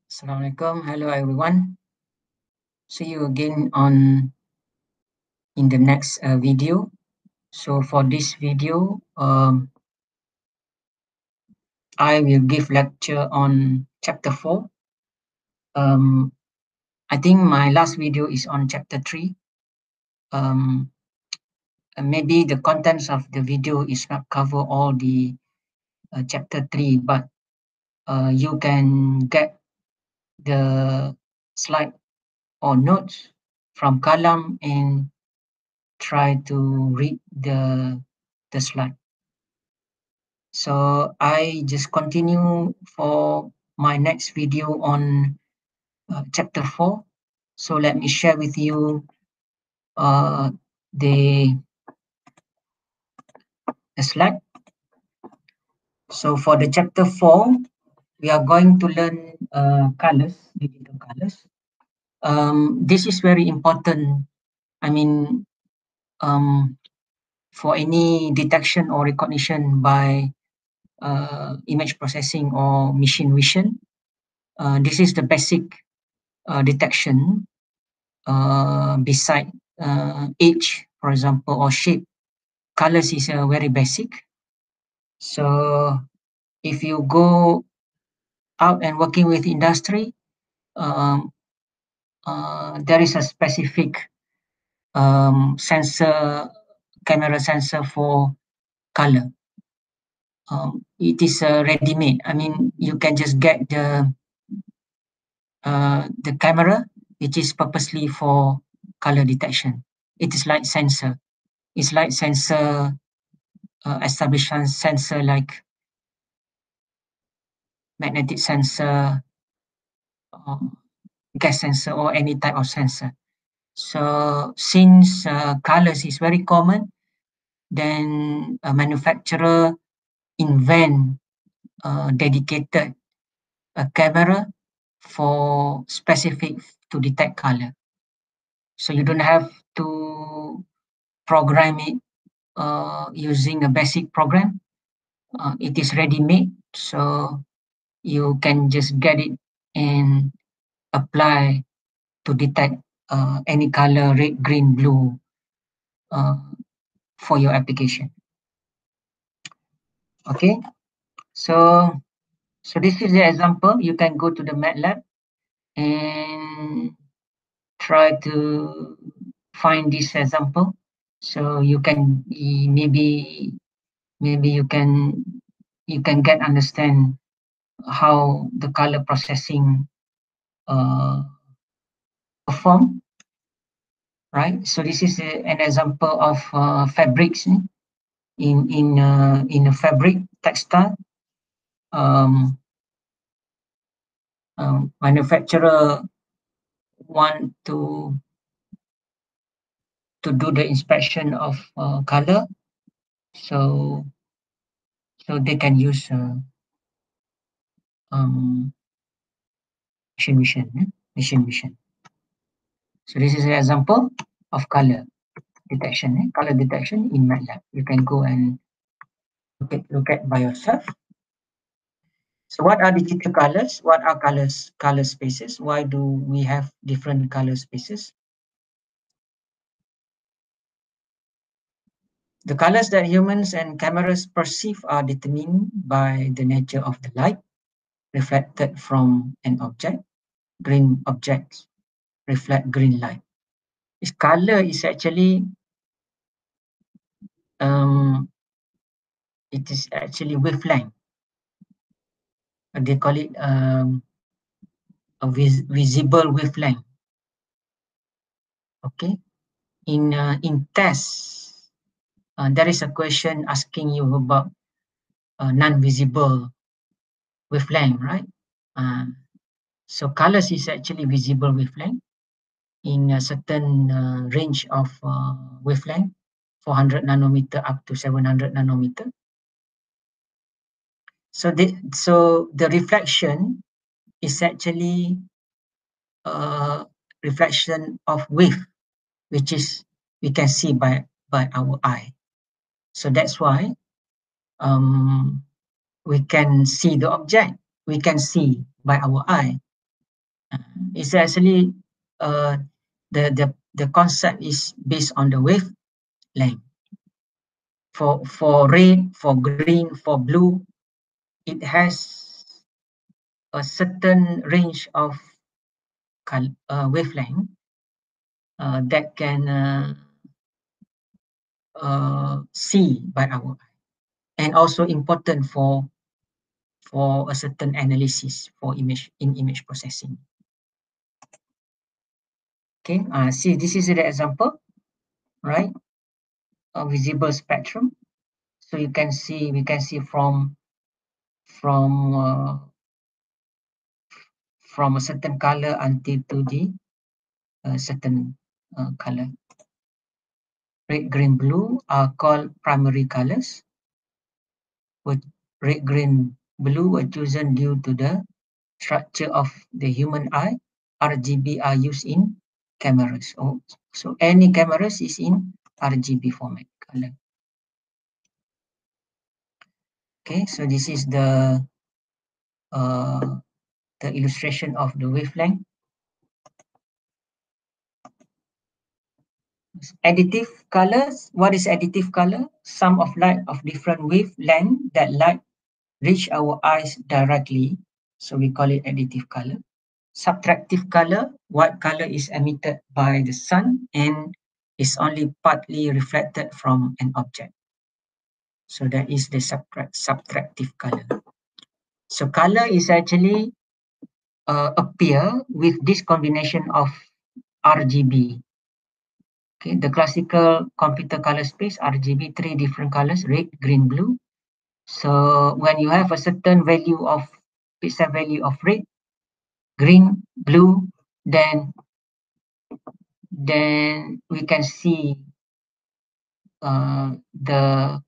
Assalamualaikum. Hello everyone. See you again in the next video. So for this video, I will give lecture on chapter 4. Um, I think my last video is on chapter 3. Um, Maybe the contents of the video is not cover all the chapter 3, but you can get the slide or notes from Kalam and try to read the slide. So I just continue for my next video on chapter 4. So let me share with you uh, the, the slide. So for the chapter 4, we are going to learn colors, digital colors. This is very important. I mean, for any detection or recognition by image processing or machine vision. This is the basic detection beside age, for example, or shape. Colors is very basic. So if you go out and working with industry, um, there is a specific sensor, camera sensor for color. It is ready-made. I mean, you can just get the camera, which is purposely for color detection. It is like sensor. It's like sensor, established sensor like magnetic sensor, gas sensor, or any type of sensor. So since colors is very common, then a manufacturer invent dedicated camera for specific to detect color. So you don't have to program it using a basic program. It is ready-made, so you can just get it and apply to detect any color, red, green, blue, uh, for your application. Okay, so this is the example. You can go to the MATLAB and try to find this example. So you can maybe you can get understand how the color processing uh, perform, right? So this is an example of fabrics in a fabric textile. Um, Manufacturer want to do the inspection of color, so they can use um, machine vision. So this is an example of color detection, color detection in MATLAB. You can go and look at by yourself. So what are digital colors? What are color spaces? Why do we have different color spaces? The colors that humans and cameras perceive are determined by the nature of the light reflected from an object. Green objects reflect green light. This color is actually it is actually wavelength. They call it a visible wavelength. Okay, in tests, there is a question asking you about non-visible wavelength, right? So colors is actually visible wavelength in a certain range of wavelength, 400 nanometer up to 700 nanometer. So the reflection is actually a reflection of wave, which is we can see by our eye. So that's why we can see the object. We can see by our eye. It's actually the concept is based on the wavelength. For red, for green, for blue, it has a certain range of wavelength that can see by our eye, and also important for a certain analysis for image processing. Okay, see, this is the example, right? A visible spectrum. So we can see from uh, from a certain color until to the certain color. Red, green, blue are called primary colors. With red, green, blue were chosen due to the structure of the human eye. RGB are used in cameras. So any cameras is in RGB format color. Okay, so this is the illustration of the wavelength. Additive colors. What is additive color? Sum of light of different wavelength that light reach our eyes directly. So we call it additive color. Subtractive color. What color is emitted by the sun and is only partly reflected from an object. So that is the subtractive color. So color is actually appear with this combination of RGB. Okay, the classical computer color space, RGB, 3 different colors, red, green, blue. So when you have a certain value of pixel value of red, green, blue, then we can see uh, the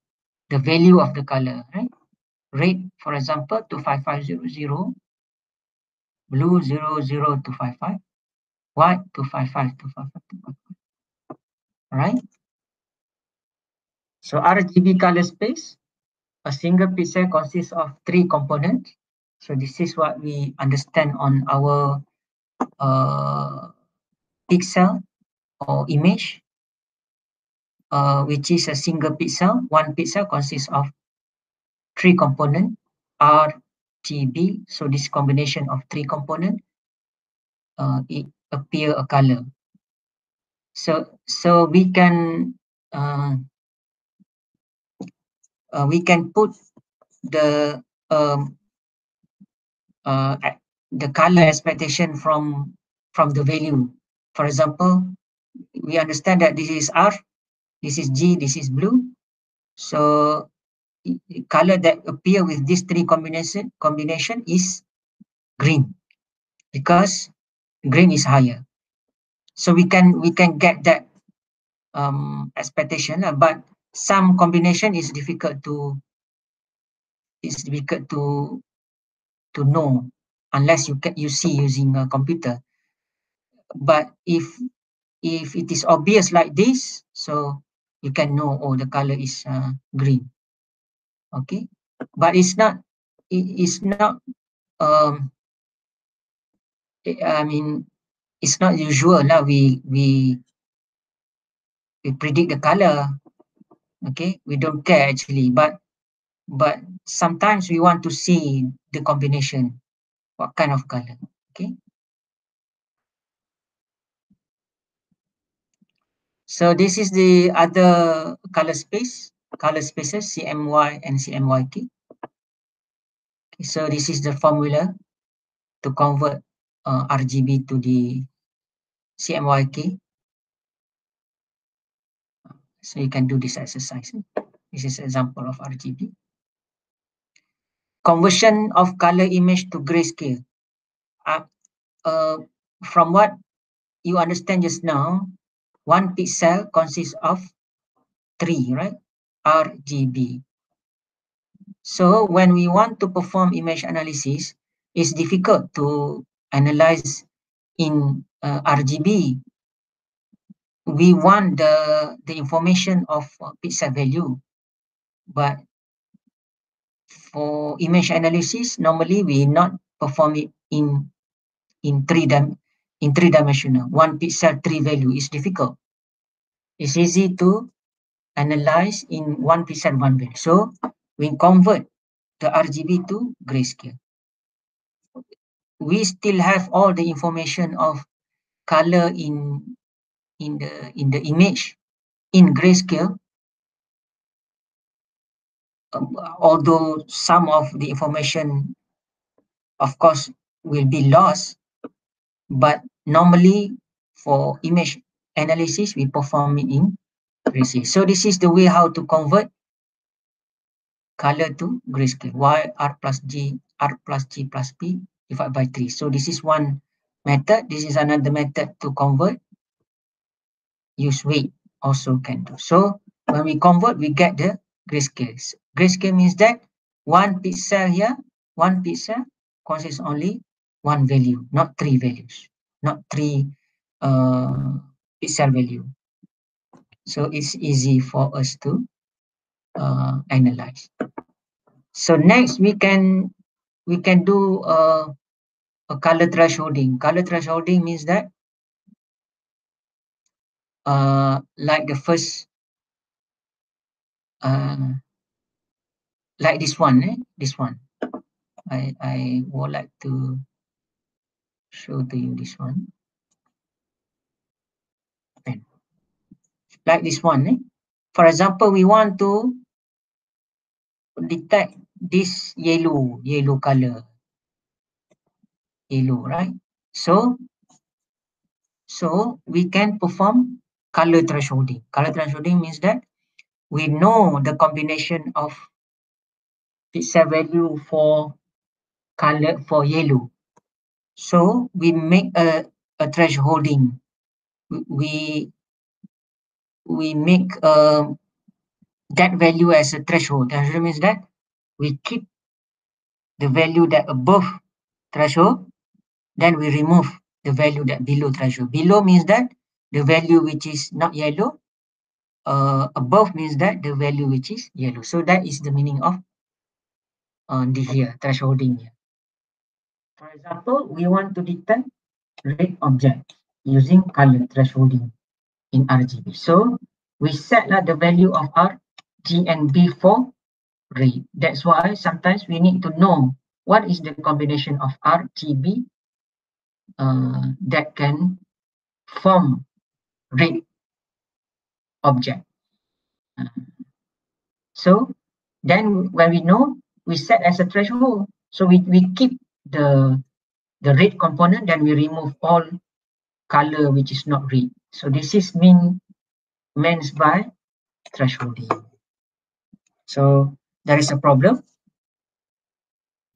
the value of the color, right? Red, for example, 25500, blue 00255, white 255 right? So RGB color space, a single pixel consists of 3 components. So this is what we understand on our pixel or image, which is a single pixel. One pixel consists of 3 components, RGB. So this combination of 3 components, it appear a color. So uh, we can put the um, uh, the color expectation from the value. For example, we understand that this is R, this is G, this is blue. So color that appear with these 3 combination is green, because green is higher. So we can get that expectation, but some combination is difficult to know unless you see using a computer. But if it is obvious like this, so you can know, oh, the color is green. Okay, but it's not um I mean, it's not usual now we predict the color. Okay, we don't care actually, but sometimes we want to see the combination, what kind of color. Okay, so this is the other color spaces, CMY and CMYK. Okay, so this is the formula to convert RGB to the CMYK. So you can do this exercise. This is an example of RGB. Conversion of color image to grayscale. Uh, uh, from what you understand just now, one pixel consists of 3, right? RGB. So when we want to perform image analysis, it's difficult to analyze in RGB. We want the information of pixel value, but for image analysis, normally we not perform it in in three-dimensional. One pixel, three value is difficult. It's easy to analyze in one pixel, one value. So we convert the RGB to grayscale. We still have all the information of color in the image in grayscale, although some of the information, of course, will be lost, but normally for image analysis, we perform it in grayscale. So this is the way how to convert color to grayscale. Y R plus G, R plus G plus P divided by 3. So this is one method. This is another method to convert. Use weight also can do. So when we convert, we get the grayscale. Grayscale means that one pixel here, one pixel consists only one value, not three values, not three pixel value. So it's easy for us to analyze. So next we can do a color thresholding. Color thresholding means that like the first like this one, this one. I would like to show to you this one. Like this one. For example, we want to detect this yellow color. Yellow, right? So we can perform color thresholding. Color thresholding means that we know the combination of pixel value for color for yellow. So we make a thresholding. We make that value as a threshold. Threshold means that we keep the value that above threshold, then we remove the value that below threshold. Below means that the value which is not yellow. Above means that the value which is yellow. So that is the meaning of the here thresholding here. For example, we want to detect red object using color thresholding in RGB. So we set the value of R, G, and B for red. That's why sometimes we need to know what is the combination of RGB that can form red object. So then when we know, we set as a threshold. So we keep the red component, then we remove all color which is not red. So this is meant by thresholding. So there is a problem,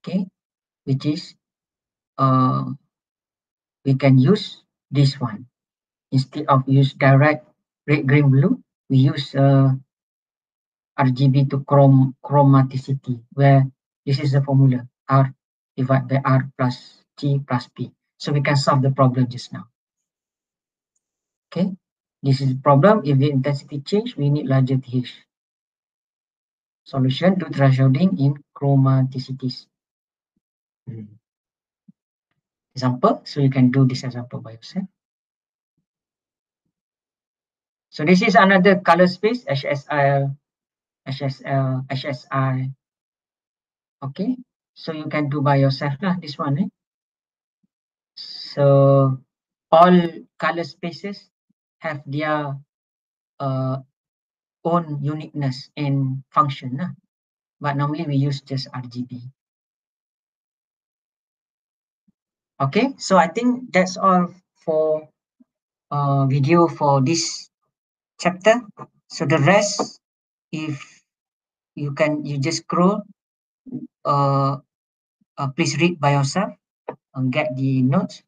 okay, which is we can use this one instead of use direct red, green, blue. We use RGB to chromaticity, where this is the formula R divided by R plus T plus P. So we can solve the problem just now. Okay, this is the problem. If the intensity change, we need larger TH. Solution to thresholding in chromaticities. Example, so you can do this example by yourself. So this is another color space, HSL, HSL, HSI. Okay, so you can do by yourself lah, this one. So all color spaces have their own uniqueness and function, but normally we use just RGB. Okay, so I think that's all for video for this chapter. So the rest, if you just scroll, please read by yourself and get the notes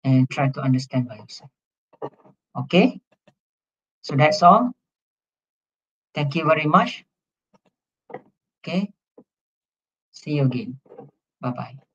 and try to understand by yourself. Okay, so that's all. Thank you very much. Okay, see you again. Bye bye.